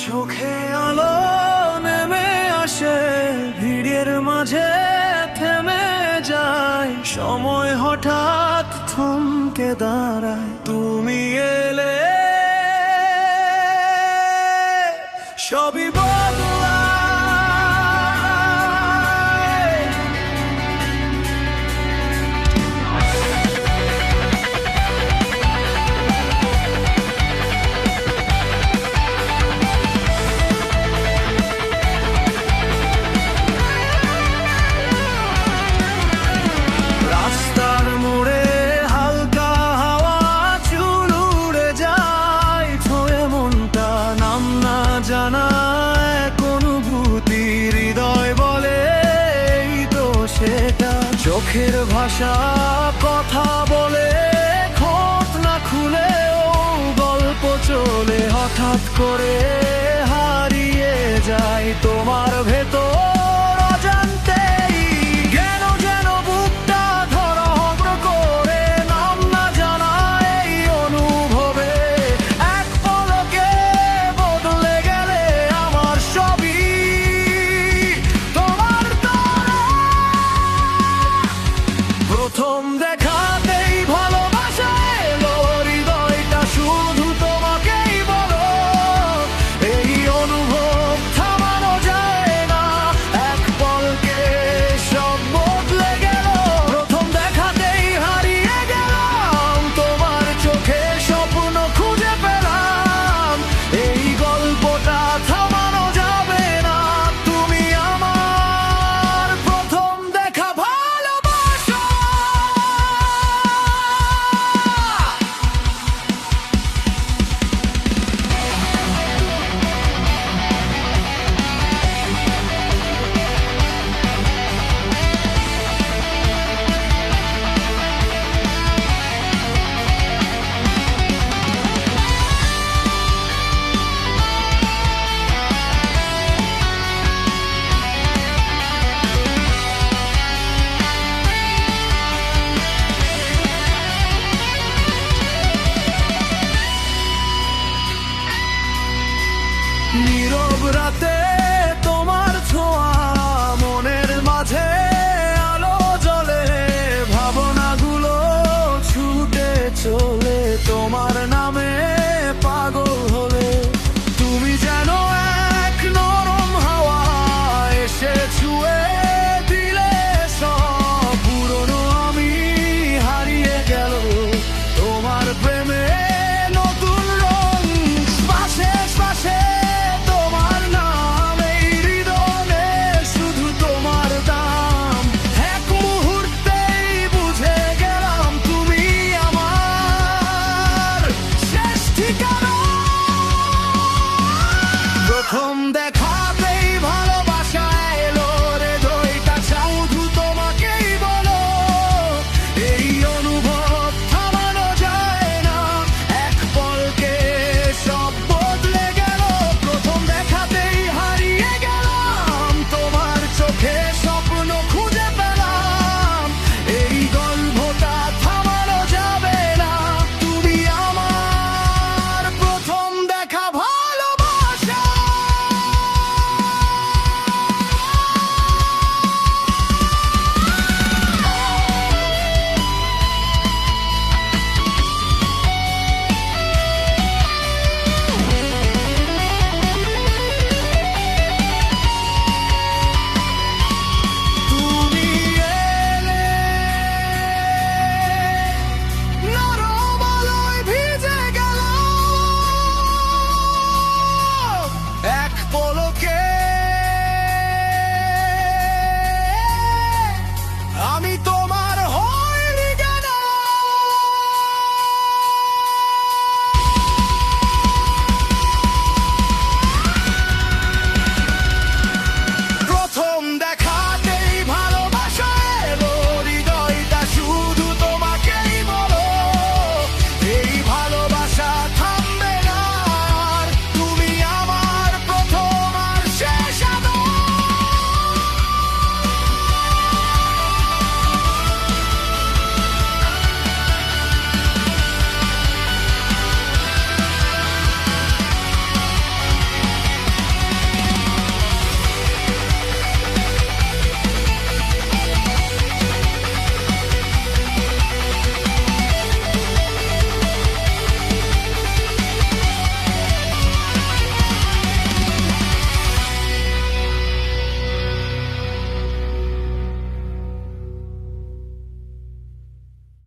চোখে আলো নেমে আসে, ভিড়ের মাঝে থেমে যায়, সময় হঠাৎ থমকে দাঁড়ায়। তুমি এলে সবই বদলায়। রাস্তার মোড়ে হালকা হাওয়া চুল উড়ে যায়, ছোঁয়ে মনটা নাম না জানা এক অনুভূতি, হৃদয় বলে এই তো সেটা। চোখের ভাষা কথা বলে, খোঁজ না খুলেও গল্প চলে, হঠাৎ করে হারিয়ে যায় তোমার ভেতর অজান্তেই। কেন যেন বুকটা ধড়ফড় করে, নাম না জানা এই অনুভবে, এক পলকে বদলে গেলে আমার সবই তোমার দ্বারা। প্রথম